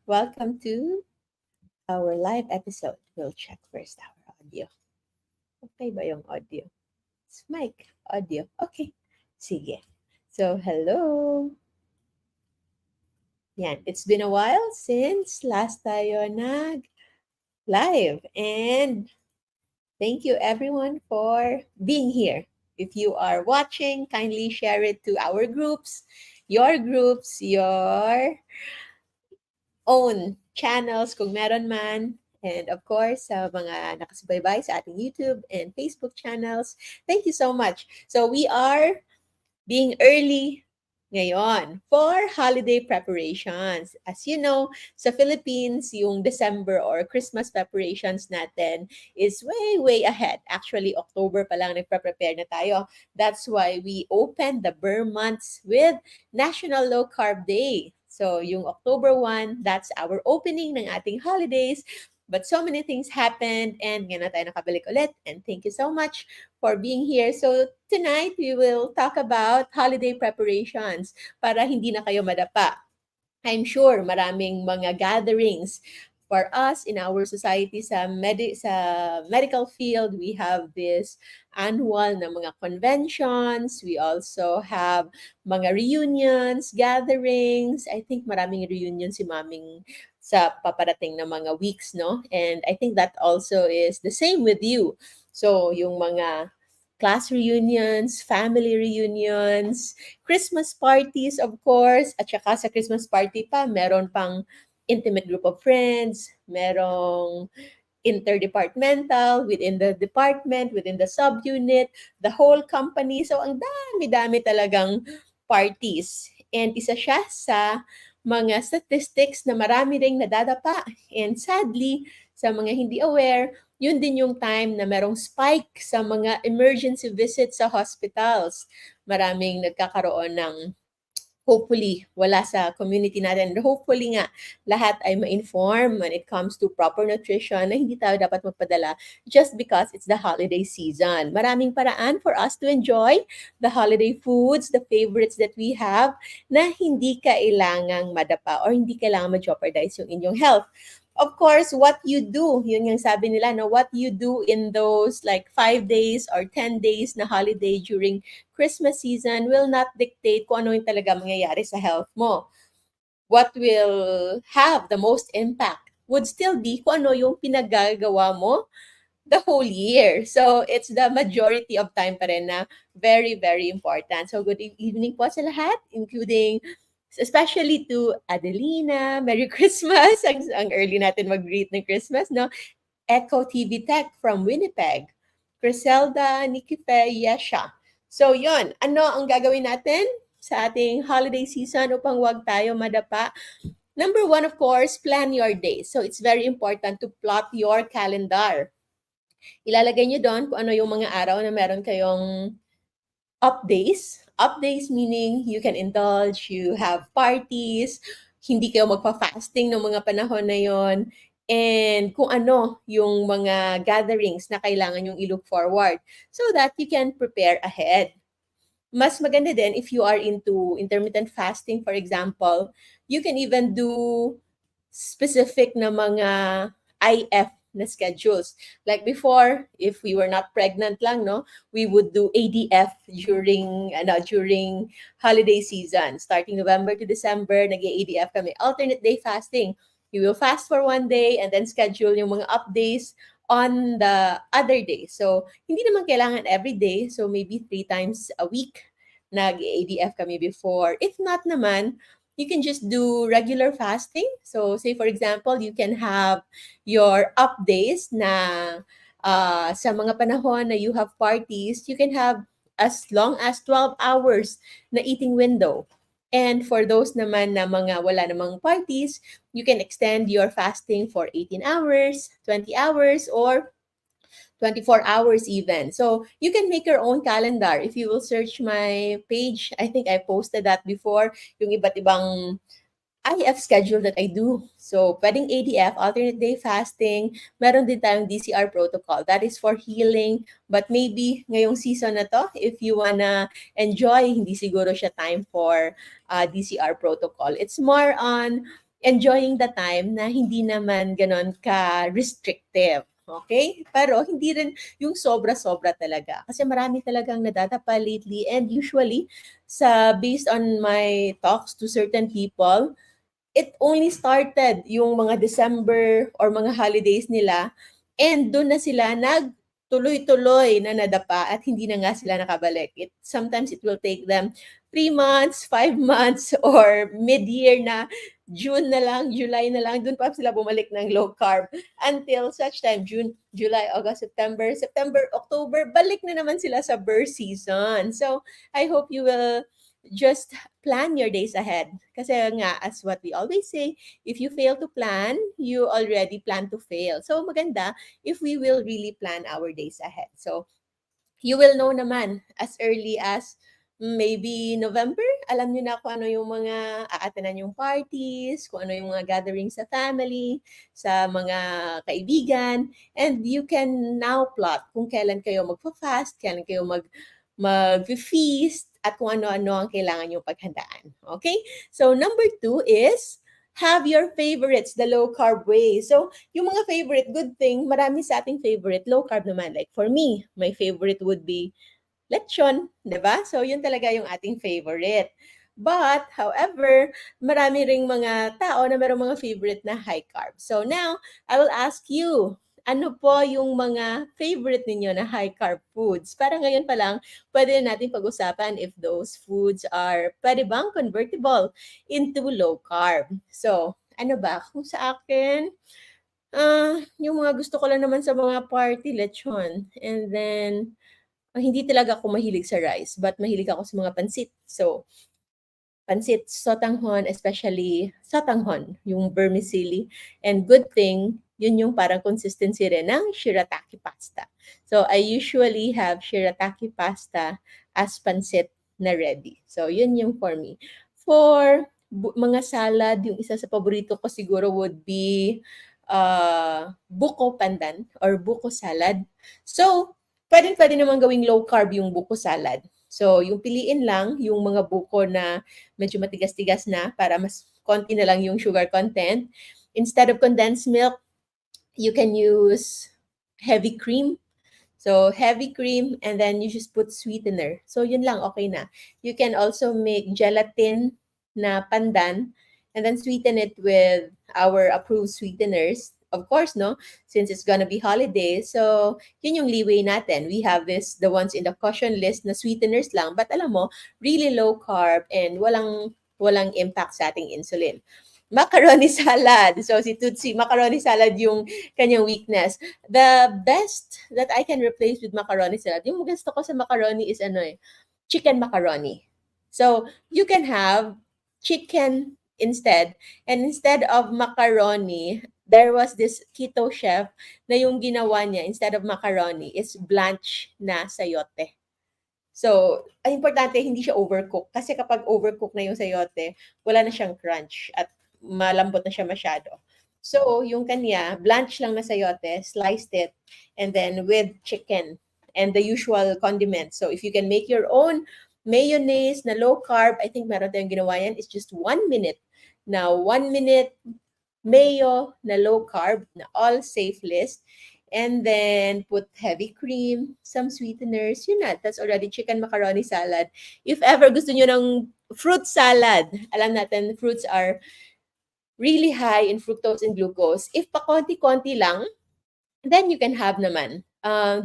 Welcome to our live episode. We'll check first our audio. Okay ba yung audio? It's mic, audio. Okay. Sige. So, hello. Yan. It's been a while since last tayo nag-live. And thank you everyone for being here. If you are watching, kindly share it to our groups, your own channels kung meron man. And of course, sa mga nakasubaybay sa ating YouTube and Facebook channels, thank you so much. So we are being early ngayon for holiday preparations. As you know, sa Philippines, yung December or Christmas preparations natin is way, way ahead. Actually, October pa lang nagpre-prepare na tayo. That's why we opened the Burr months with National Low Carb Day. So, yung October 1, that's our opening ng ating holidays. But so many things happened and ngayon na tayo nakabalik ulit. And thank you so much for being here. So tonight, we will talk about holiday preparations para hindi na kayo madapa. I'm sure maraming mga gatherings for us in our society sa medical field. We have this annual na mga conventions. We also have mga reunions, gatherings. I think maraming reunions si Maming sa paparating na mga weeks, no? And I think that also is the same with you. So, yung mga class reunions, family reunions, Christmas parties, of course, at saka sa Christmas party pa, meron pang intimate group of friends, merong interdepartmental, within the department, within the subunit, the whole company. So, ang dami-dami talagang parties. And isa siya sa mga statistics na marami ring nadadapa. And sadly, sa mga hindi aware, yun din yung time na merong spike sa mga emergency visits sa hospitals. Maraming nagkakaroon ng hopefully wala sa community natin. Hopefully nga lahat ay ma-inform when it comes to proper nutrition na hindi tayo dapat magpadala just because it's the holiday season. Maraming paraan for us to enjoy the holiday foods, the favorites that we have na hindi kailangang madapa or hindi kailangang ma-jeopardize yung inyong health. Of course, what you do, yun yung sabi nila, no, what you do in those like 5 days or 10 days na holiday during Christmas season will not dictate kung ano yung talaga mangyayari sa health mo. What will have the most impact would still be kung ano yung pinagagawa mo the whole year. So, it's the majority of time pa rin na very, very important. So, good evening po sa lahat, including especially to Adelina. Merry Christmas! Ang early natin mag-greet ng Christmas, no? Echo TV Tech from Winnipeg. Criselda, Nikife, Yesha. So, yon. Ano ang gagawin natin sa ating holiday season upang wag tayo madapa? Number one, of course, plan your day. So, it's very important to plot your calendar. Ilalagay nyo doon kung ano yung mga araw na meron kayong up days. Up days meaning you can indulge, you have parties, hindi kayo magpa-fasting ng mga panahon na yon, and kung ano yung mga gatherings na kailangan yung i-look forward so that you can prepare ahead. Mas maganda din if you are into intermittent fasting, for example, you can even do specific na mga IF na schedules. Like before, if we were not pregnant lang, no, we would do ADF during holiday season. Starting November to December, nag-ADF kami. Alternate day fasting. You will fast for one day and then schedule yung mga up days on the other day. So, hindi naman kailangan every day. So, maybe 3 times a week nag-ADF kami before. If not naman, you can just do regular fasting. So, say for example, you can have your up days na sa mga panahon na you have parties, you can have as long as 12 hours na eating window. And for those naman na mga wala namang parties, you can extend your fasting for 18 hours, 20 hours, or 24 hours even. So you can make your own calendar. If you will search my page, I think I posted that before, yung iba't ibang IF schedule that I do. So pwedeng ADF, alternate day fasting, meron din tayong DCR protocol. That is for healing. But maybe ngayong season na to, if you wanna enjoy, hindi siguro siya time for DCR protocol. It's more on enjoying the time na hindi naman gano'n ka-restrictive, okay? Pero hindi rin yung sobra-sobra talaga kasi marami talagang nadadapa lately and usually based on my talks to certain people, it only started yung mga December or mga holidays nila and dun na sila nagtuloy-tuloy na nadapa at hindi na nga sila nakabalik. Sometimes it will take them 3 months, 5 months, or mid-year na June na lang, July na lang, dun pa sila bumalik ng low carb until such time, June, July, August, September, October, balik na naman sila sa birth season. So, I hope you will just plan your days ahead. Kasi nga, as what we always say, if you fail to plan, you already plan to fail. So maganda if we will really plan our days ahead. So you will know naman as early as maybe November, alam niyo na kung ano yung mga aatanan yung parties, kung ano yung mga gatherings sa family, sa mga kaibigan, and you can now plot kung kailan kayo magfa-fast, kailan kayo mag-feast, at kung ano-ano ang kailangan yung paghandaan. Okay? So number 2 is have your favorites, the low carb way. So, yung mga favorite, good thing, marami sa ating favorite, low carb naman. Like for me, my favorite would be lechon, 'di ba? So, yun talaga yung ating favorite. But, however, marami ring mga tao na merong mga favorite na high carb. So, now, I will ask you, ano po yung mga favorite ninyo na high carb foods? Para ngayon pa lang, pwede na natin pag-usapan if those foods are pwede bang convertible into low carb. So, ano ba? Kung sa akin, yung mga gusto ko lang naman sa mga party, lechon. And then, hindi talaga ako mahilig sa rice, but mahilig ako sa mga pansit. So, pansit sotanghon, especially sotanghon, yung vermicelli. And good thing, yun yung parang consistency rin ng shirataki pasta. So, I usually have shirataki pasta as pansit na ready. So, yun yung for me. For mga salad, yung isa sa paborito ko siguro would be buko pandan or buko salad. So, pwedeng-pwede naman gawing low carb yung buko salad. So, yung piliin lang yung mga buko na medyo matigas-tigas na para mas konti na lang yung sugar content. Instead of condensed milk, you can use heavy cream. So, heavy cream and then you just put sweetener. So, yun lang, okay na. You can also make gelatin na pandan and then sweeten it with our approved sweeteners. Of course, no? Since it's gonna be holiday. So, yun yung leeway natin. We have the ones in the caution list na sweeteners lang. But alam mo, really low carb and walang impact sa ating insulin. Macaroni salad. So, si Tutsi, macaroni salad yung kanyang weakness. The best that I can replace with macaroni salad, yung gusto ko sa macaroni is chicken macaroni. So, you can have chicken instead. And instead of macaroni, there was this keto chef na yung ginawa niya, instead of macaroni, is blanch na sayote. So, ang importante, hindi siya overcook. Kasi kapag overcook na yung sayote, wala na siyang crunch at malambot na siya masyado. So, yung kanya, blanch lang na sayote, sliced it, and then with chicken and the usual condiments. So, if you can make your own mayonnaise na low carb, I think meron tayong ginawa yan, it's just 1 minute. Now, 1 minute mayo na low carb, na all safe list. And then put heavy cream, some sweeteners, yun na. That's already chicken macaroni salad. If ever gusto nyo ng fruit salad, alam natin, fruits are really high in fructose and glucose. If pa konti-konti lang, then you can have naman.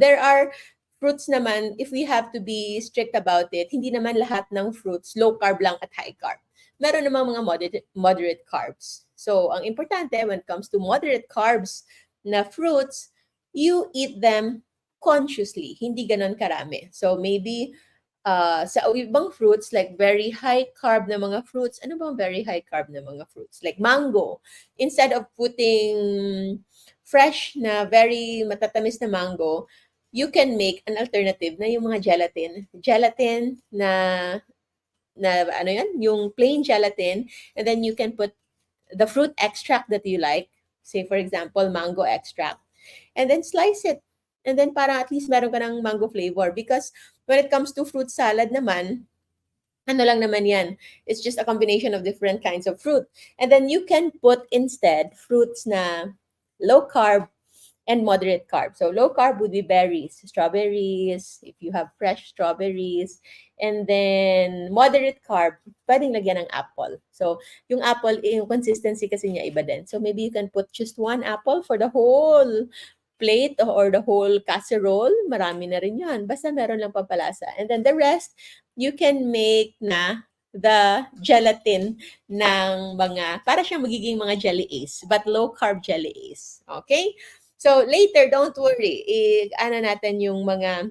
There are fruits naman, if we have to be strict about it, hindi naman lahat ng fruits low carb lang at high carb. Meron namang mga moderate carbs. So, ang importante when it comes to moderate carbs na fruits, you eat them consciously, hindi ganon karami. So, maybe sa ibang fruits, like very high carb na mga fruits, ano bang very high carb na mga fruits? Like mango, instead of putting fresh na very matatamis na mango, you can make an alternative na yung mga gelatin. Gelatin na ano yan, yung plain gelatin, and then you can put the fruit extract that you like, say for example, mango extract, and then slice it. And then para at least meron ka ng mango flavor. Because when it comes to fruit salad naman, Ano lang naman yan. It's just a combination of different kinds of fruit. And then you can put instead fruits na low carb and moderate carb. So low carb would be berries, strawberries, if you have fresh strawberries. And then moderate carb, pwedeng lagyan ng apple. So yung apple, yung consistency kasi niya iba din. So maybe you can put just one apple for the whole plate or the whole casserole. Marami na rin yun. Basta meron lang pampalasa. And then the rest, you can make na the gelatin ng mga, para siyang magiging mga jelly ace, but low carb jelly ace. Okay? So later, don't worry, ano natin yung mga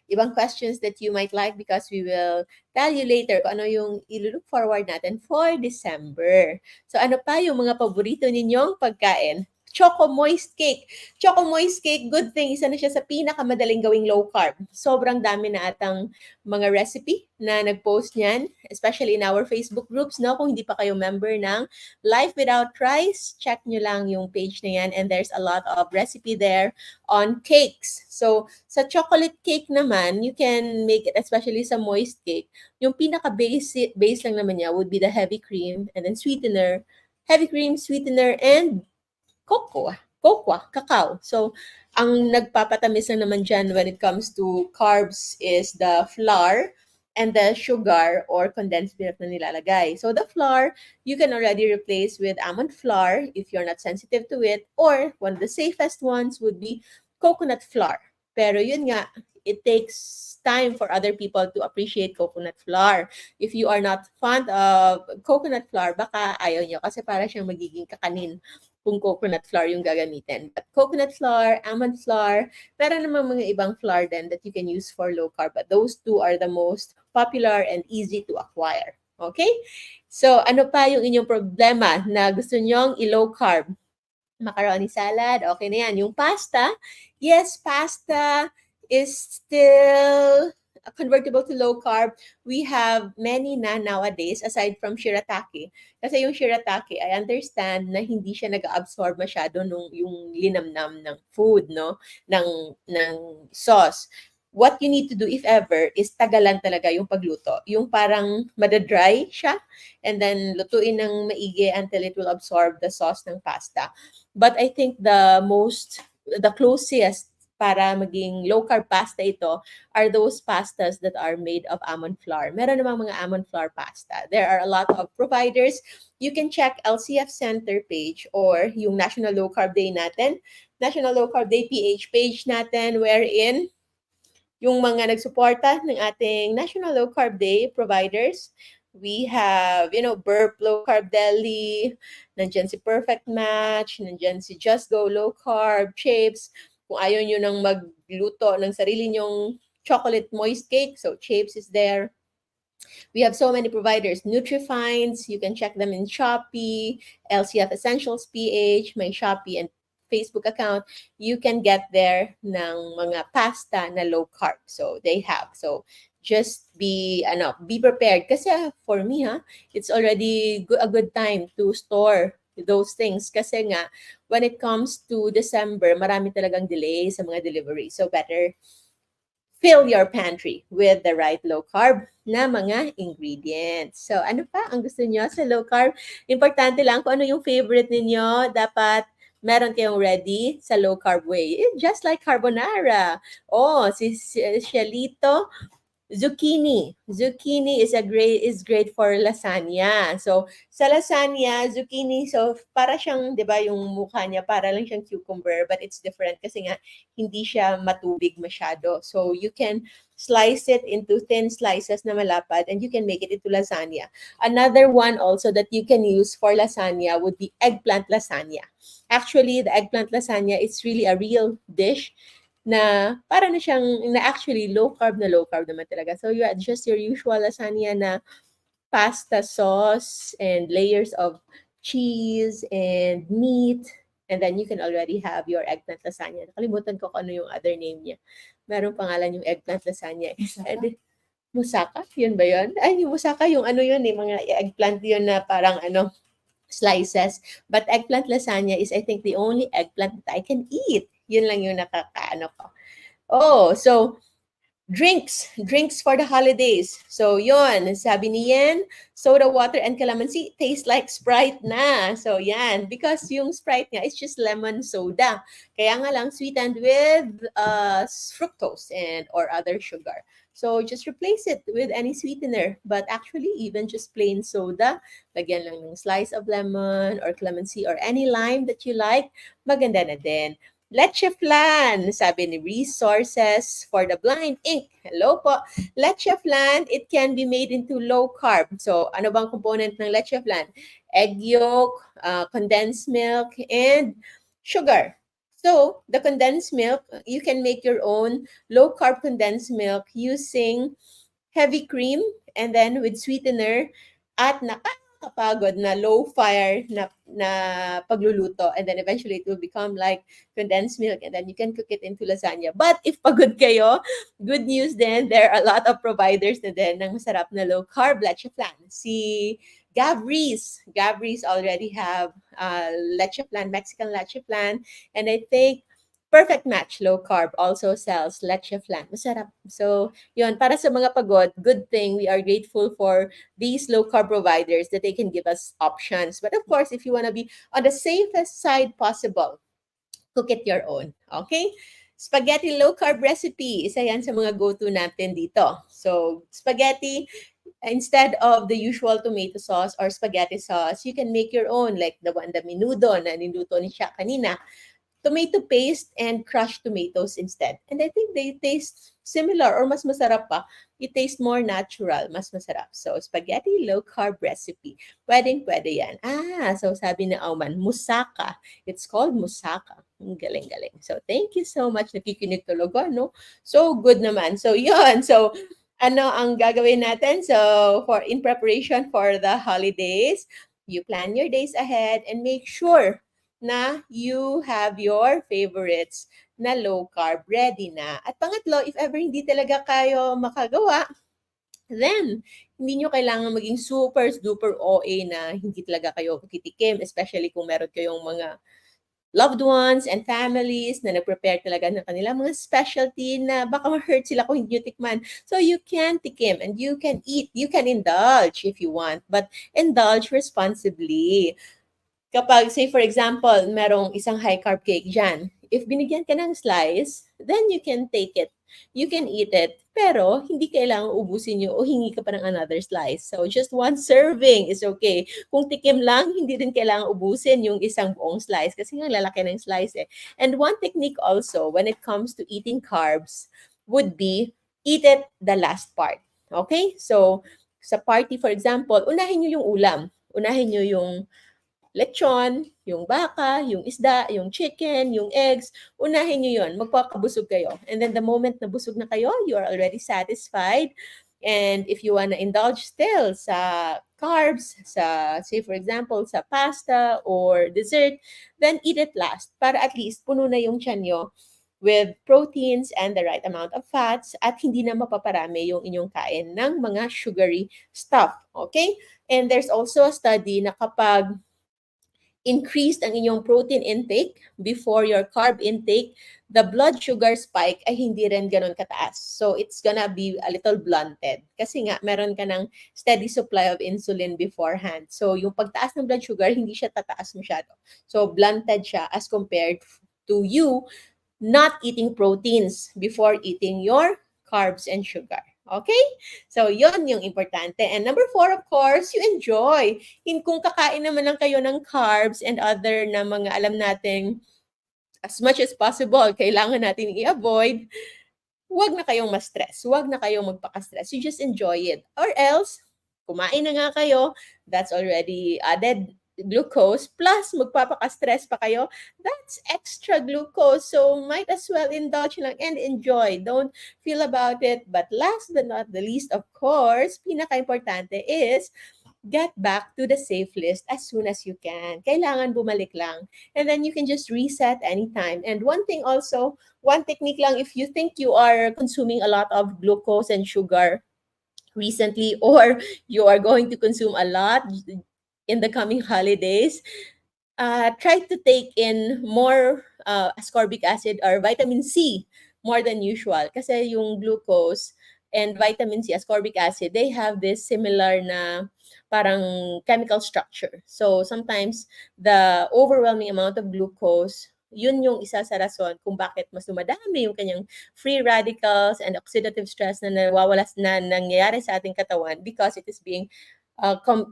ibang questions that you might like because we will tell you later kung ano yung i-look forward natin for December. So ano pa yung mga paborito ninyong pagkain? Choco Moist Cake. Choco Moist Cake, good thing, isa na siya sa pinakamadaling gawing low carb. Sobrang dami na atang mga recipe na nag-post niyan, especially in our Facebook groups, no? Kung hindi pa kayo member ng Life Without Rice, check nyo lang yung page na yan and there's a lot of recipe there on cakes. So, sa chocolate cake naman, you can make it, especially sa moist cake, yung pinaka-base lang naman niya would be the heavy cream and then sweetener, heavy cream, sweetener, and cacao. So, ang nagpapatamis lang naman dyan when it comes to carbs is the flour and the sugar or condensed milk na nilalagay. So, the flour, you can already replace with almond flour if you're not sensitive to it, or one of the safest ones would be coconut flour. Pero yun nga, it takes time for other people to appreciate coconut flour. If you are not fond of coconut flour, baka ayaw nyo kasi para siyang magiging kakanin kung coconut flour yung gagamitin. But coconut flour, almond flour, meron naman mga ibang flour din that you can use for low carb. But those two are the most popular and easy to acquire. Okay? So, ano pa yung inyong problema na gusto nyong i-low carb? Macaroni salad, okay na yan. Yung pasta, yes, pasta is still convertible to low carb. We have many na nowadays aside from shirataki. Kasi yung shirataki, I understand na hindi siya nag-absorb masyado nung yung linamnam ng food, no? Ng sauce. What you need to do, if ever, is tagalan talaga yung pagluto. Yung parang madadry siya and then lutuin ng maigi until it will absorb the sauce ng pasta. But I think the closest para maging low carb pasta ito are those pastas that are made of almond flour. Meron namang mga almond flour pasta. There are a lot of providers. You can check LCF Center page or yung National Low Carb Day natin, National Low Carb Day PH page natin, wherein yung mga nagsuporta ng ating National Low Carb Day providers. We have, Burp Low Carb Deli, nandyan si Perfect Match, nandyan si Just Go Low Carb, Chips. Kung ayaw nyo nang magluto ng sarili nyong chocolate moist cake, so Chips is there. We have so many providers. Nutrifinds, you can check them in Shopee, LCF Essentials PH, my Shopee and Facebook account, you can get there ng mga pasta na low carb. So they have. So just be prepared kasi for me it's already a good time to store those things kasi nga when it comes to December, marami talagang delay sa mga delivery. So better fill your pantry with the right low carb na mga ingredients. So ano pa ang gusto niyo sa low carb? Importante lang kung ano yung favorite ninyo, dapat meron kayong ready sa low carb way. Just like carbonara. Oh, si Shelito, zucchini. Zucchini is great for lasagna. So, sa lasagna, zucchini, so para siyang, 'di ba, yung mukha niya para lang siyang cucumber, but it's different kasi nga hindi siya matubig masyado. So, you can slice it into thin slices na malapad and you can make it into lasagna. Another one also that you can use for lasagna would be eggplant lasagna. Actually, the eggplant lasagna is really a real dish na para na siyang na actually low carb naman talaga. So you add just your usual lasagna na pasta sauce and layers of cheese and meat, and then you can already have your eggplant lasagna. Nakalimutan ko kung ano yung other name niya. Merong pangalan yung eggplant lasagna. And, musaka? Yun ba yun? Ay, yung musaka, yung ano yun mga eggplant yun na parang slices. But eggplant lasagna is, I think, the only eggplant that I can eat. Yun lang yung nakakaano ko. Oh, so Drinks for the holidays. So yon, sabi ni Yen, soda water and calamansi taste like Sprite na. So yan, because yung Sprite niya is just lemon soda. Kaya nga lang sweetened with fructose and or other sugar. So just replace it with any sweetener. But actually, even just plain soda, lagyan lang ng slice of lemon or calamansi or any lime that you like, maganda na din. Leche flan, sabi ni Resources for the Blind Inc. Hello po. Leche flan, it can be made into low carb. So, ano bang component ng leche flan? Egg yolk, condensed milk, and sugar. So, the condensed milk, you can make your own low carb condensed milk using heavy cream and then with sweetener at nakakapagod na low fire na pagluluto, and then eventually it will become like condensed milk and then you can cook it into lasagna. But if pagod kayo, good news then, there are a lot of providers na din ng masarap na low carb leche flan. Si Gabris already have leche flan, Mexican leche flan, and I think Perfect Match Low Carb also sells leche flan. Masarap. So, yun, para sa mga pagod, good thing we are grateful for these low carb providers that they can give us options. But of course, if you want to be on the safest side possible, cook it your own. Okay? Spaghetti low carb recipe. Isa yan sa mga go-to natin dito. So, spaghetti, instead of the usual tomato sauce or spaghetti sauce, you can make your own, like the one, the menudo na niluto ni siya kanina. Tomato paste and crushed tomatoes instead. And I think they taste similar or mas masarap pa. It tastes more natural, mas masarap. So, spaghetti low-carb recipe. Pwedeng-pwede yan. So sabi ni Auman, musaka. It's called musaka. Ang galing-galing. So, thank you so much. Nakikinig talaga, no? So, good naman. So, yun. So, ano ang gagawin natin? So, in preparation for the holidays, you plan your days ahead and make sure na you have your favorites na low carb ready na. At pangatlo, if ever hindi talaga kayo makagawa, then hindi nyo kailangan maging super duper OA na hindi talaga kayo kitikim, especially kung meron kayong mga loved ones and families na nag-prepare talaga ng kanilang mga specialty na baka ma-hurt sila kung hindi nyo tikman. So you can tikim and you can eat, you can indulge if you want, but indulge responsibly. Kapag, say for example, merong isang high carb cake dyan, if binigyan ka ng slice, then you can take it. You can eat it. Pero, hindi kailangan ubusin nyo o hingi ka pa ng another slice. So, just one serving is okay. Kung tikim lang, hindi din kailangan ubusin yung isang buong slice kasi nga lalaki ng slice eh. And one technique also when it comes to eating carbs would be eat it the last part. Okay? So, sa party, for example, unahin nyo yung ulam. Unahin nyo yung lechon, yung baka, yung isda, yung chicken, yung eggs, unahin nyo yun. Magpapabusog kayo. And then the moment na busog na kayo, you are already satisfied. And if you wanna indulge still sa carbs, sa, say for example, sa pasta or dessert, then eat it last para at least puno na yung tiyan nyo with proteins and the right amount of fats at hindi na mapaparami yung inyong kain ng mga sugary stuff. Okay? And there's also a study na kapag increased ang inyong protein intake before your carb intake, the blood sugar spike ay hindi rin ganun kataas. So, it's gonna be a little blunted. Kasi nga, meron ka ng steady supply of insulin beforehand. So, yung pagtaas ng blood sugar, hindi siya tataas masyado. So, blunted siya as compared to you not eating proteins before eating your carbs and sugar. Okay? So, yon yung importante. And number 4, of course, you enjoy. Kung kakain naman lang kayo ng carbs and other na mga alam nating as much as possible, kailangan natin i-avoid, huwag na kayong ma-stress. Huwag na kayong magpaka-stress. You just enjoy it. Or else, kumain na nga kayo, that's already added glucose, plus magpapaka-stress pa kayo, that's extra glucose. So, might as well indulge lang and enjoy. Don't feel about it. But last but not the least, of course, pinaka-importante is get back to the safe list as soon as you can. Kailangan bumalik lang. And then you can just reset anytime. And one thing also, one technique lang, if you think you are consuming a lot of glucose and sugar recently, or you are going to consume a lot in the coming holidays, try to take in more ascorbic acid or vitamin C more than usual. Kasi yung glucose and vitamin C, ascorbic acid, they have this similar na parang chemical structure. So sometimes the overwhelming amount of glucose, yun yung isa sa rason kung bakit mas dumadami yung kanyang free radicals and oxidative stress na nawawala na nangyayari sa ating katawan because it is being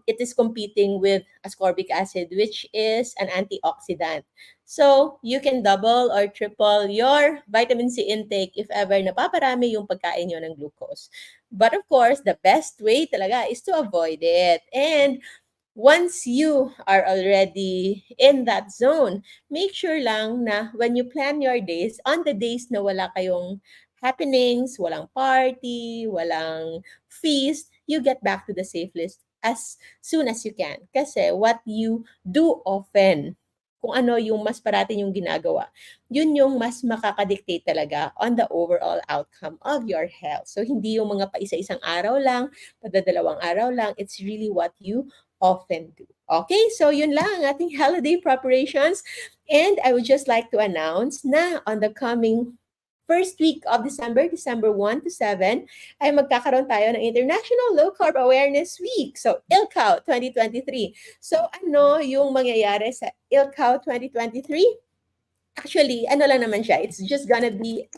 it is competing with ascorbic acid, which is an antioxidant. So, you can double or triple your vitamin C intake if ever napaparami yung pagkain nyo ng glucose. But of course, the best way talaga is to avoid it. And once you are already in that zone, make sure lang na when you plan your days, on the days na wala kayong happenings, walang party, walang feast, you get back to the safe list as soon as you can. Kasi what you do often, kung ano yung mas parating yung ginagawa, yun yung mas makakadictate talaga on the overall outcome of your health. So, hindi yung mga paisa-isang araw lang, padadalawang araw lang, it's really what you often do. Okay, so yun lang ang ating holiday preparations. And I would just like to announce na on the coming first week of December, December 1 to 7, ay magkakaroon tayo ng International Low Carb Awareness Week. So, ILCAW 2023. So, ano yung mangyayari sa ILCAW 2023? Actually, ano lang naman siya. It's just gonna be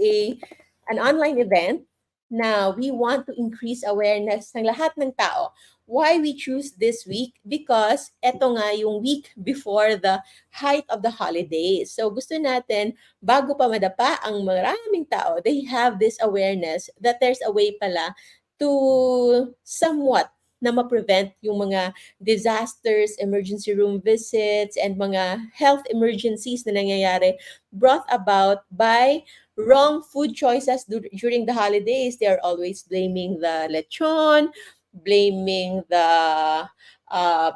an online event na we want to increase awareness ng lahat ng tao. Why we choose this week? Because eto nga yung week before the height of the holidays. So gusto natin, bago pa madapa ang maraming tao, they have this awareness that there's a way pala to somewhat na ma-prevent yung mga disasters, emergency room visits, and mga health emergencies na nangyayari brought about by wrong food choices during the holidays. They are always blaming the lechon, blaming the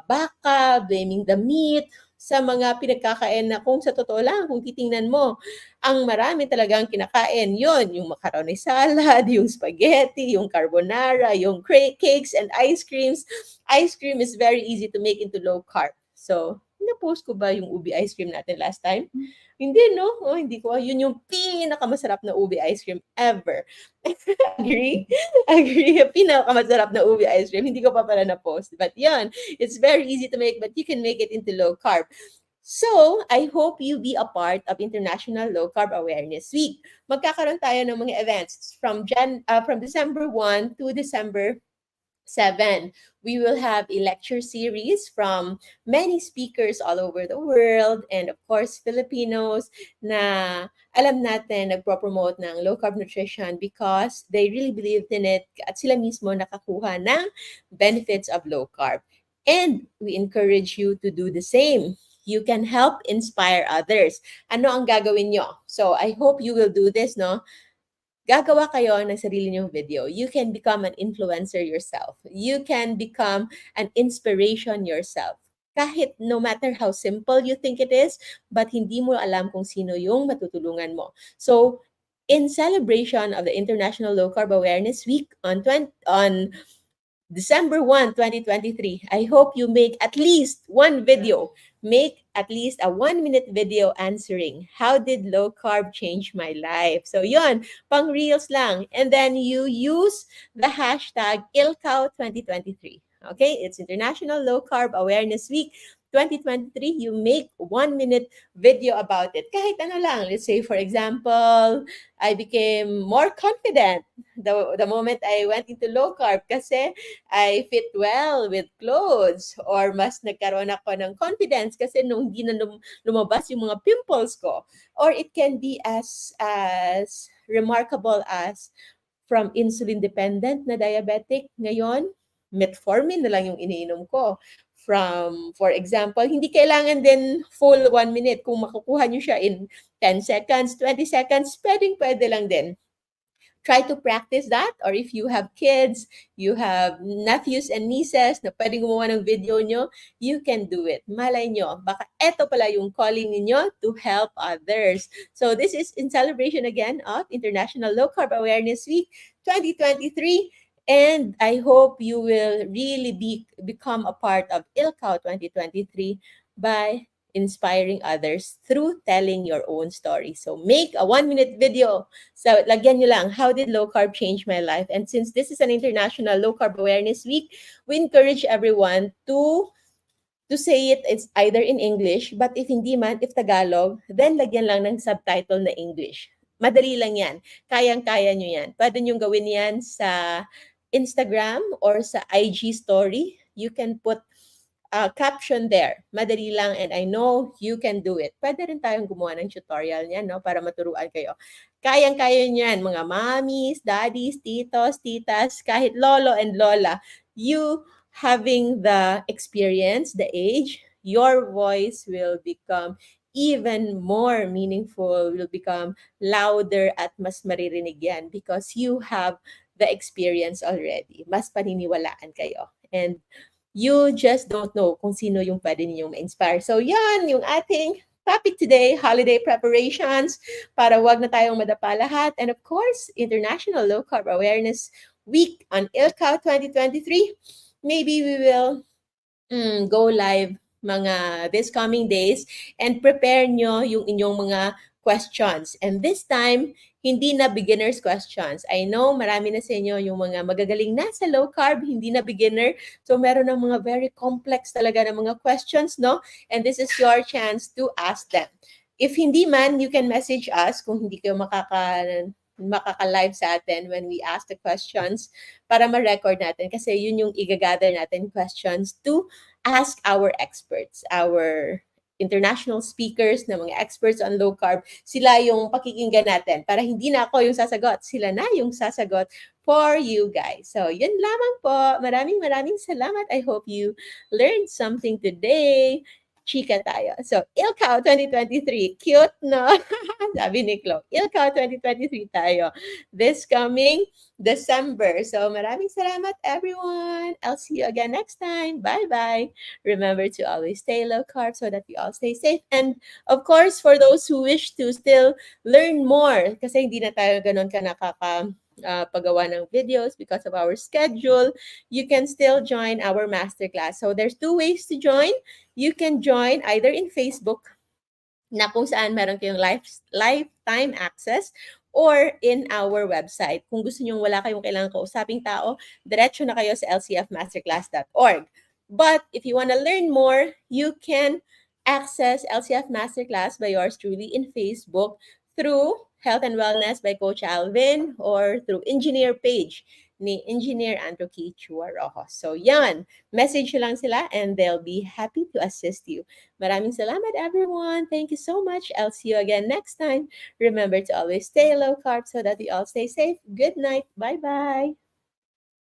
baka, blaming the meat sa mga pinagkakain na kung sa totoo lang, kung titingnan mo, ang marami talagang kinakain yon yung macaroni salad, yung spaghetti, yung carbonara, yung cakes and ice creams. Ice cream is very easy to make into low carb. So, na-post ko ba yung ubi ice cream natin last time? Hindi, no? Oh, hindi ko. Yun yung pinakamasarap na ubi ice cream ever. Agree? Agree. Pinakamasarap na ubi ice cream. Hindi ko pa pala na-post. But yun, it's very easy to make, but you can make it into low carb. So, I hope you be a part of International Low Carb Awareness Week. Magkakaroon tayo ng mga events from December 1 to December 7. We will have a lecture series from many speakers all over the world and of course Filipinos na alam natin nagpo-promote ng low carb nutrition because they really believed in it at sila mismo nakakuha ng benefits of low carb. And we encourage you to do the same. You can help inspire others. Ano ang gagawin nyo? So I hope you will do this, no? Gagawa kayo ng sarili niyong video. You can become an influencer yourself. You can become an inspiration yourself. Kahit no matter how simple you think it is, but hindi mo alam kung sino yung matutulungan mo. So, in celebration of the International Low Carb Awareness Week on December 1, 2023, I hope you make at least one video. Make at least a 1-minute video answering, how did low carb change my life? So yun, pang reels lang. And then you use the hashtag ILCAW2023. Okay, it's International Low Carb Awareness Week 2023. You make 1-minute video about it. Kahit ano lang. Let's say, for example, I became more confident the moment I went into low carb kasi I fit well with clothes or mas nagkaroon ako ng confidence kasi nung hindi na lumabas yung mga pimples ko. Or it can be as remarkable as from insulin-dependent na diabetic ngayon, metformin na lang yung iniinom ko. From, for example, hindi kailangan din full 1 minute. Kung makukuha nyo siya in 10 seconds, 20 seconds, pwede lang din. Try to practice that, or if you have kids, you have nephews and nieces na pwedeng gumawa ng video nyo, you can do it. Malay nyo, baka eto pala yung calling ninyo to help others. So this is in celebration again of International Low Carb Awareness Week 2023. And I hope you will really become a part of ILCAW 2023 by inspiring others through telling your own story. So make a 1-minute video. So lagyan nyo lang, how did low carb change my life? And since this is an International Low Carb Awareness Week, we encourage everyone to say it, it's either in English, but if hindi man, if Tagalog, then lagyan lang ng subtitle na English. Madali lang yan. Kayang-kaya nyo yan. Pwede nyo gawin yan sa Instagram or sa IG story. You can put caption there. Madali lang and I know you can do it. Pwede rin tayong gumawa ng tutorial niyan, no? Para maturuan kayo. Kayang-kaya niyan, mga mommies, daddies, titos, titas, kahit lolo and lola. You having the experience, the age, your voice will become even more meaningful, will become louder at mas maririnig yan because you have the experience already. Mas paniniwalaan kayo. And you just don't know kung sino yung pwede ninyong ma-inspire. So yan, yung ating topic today, holiday preparations, para wag na tayong madapa lahat. And of course, International Low Carb Awareness Week on ILCAO 2023. Maybe we will go live mga this coming days and prepare nyo yung inyong mga questions. And this time, hindi na beginner's questions. I know marami na sa inyo yung mga magagaling na sa low carb, hindi na beginner. So meron ng mga very complex talaga ng mga questions, no? And this is your chance to ask them. If hindi man, you can message us kung hindi kayo makaka-live sa atin when we ask the questions para ma-record natin kasi yun yung i-gather natin questions to ask our experts, our international speakers na mga experts on low carb. Sila yung pakikinggan natin para hindi na ako yung sasagot. Sila na yung sasagot for you guys. So, yun lamang po. Maraming salamat. I hope you learned something today. Chika tayo. So, ILCAO 2023. Cute, no? Sabi ni Chloe. ILCAO 2023 tayo. This coming December. So, maraming salamat, everyone. I'll see you again next time. Bye-bye. Remember to always stay low carb so that we all stay safe. And, of course, for those who wish to still learn more, kasi hindi na tayo ganun ka paggawa ng videos because of our schedule, you can still join our masterclass. So, there's 2 ways to join. You can join either in Facebook, na kung saan meron kayong lifetime access, or in our website. Kung gusto nyo wala kayong kailangan kausaping tao, diretso na kayo sa lcfmasterclass.org. But if you want to learn more, you can access LCF Masterclass by yours truly in Facebook through Health and Wellness by Coach Alvin or through Engineer page ni Engineer Androki Chua Rojo. So yan, message lang sila and they'll be happy to assist you. Maraming salamat, everyone. Thank you so much. I'll see you again next time. Remember to always stay low carb so that we all stay safe. Good night. Bye-bye.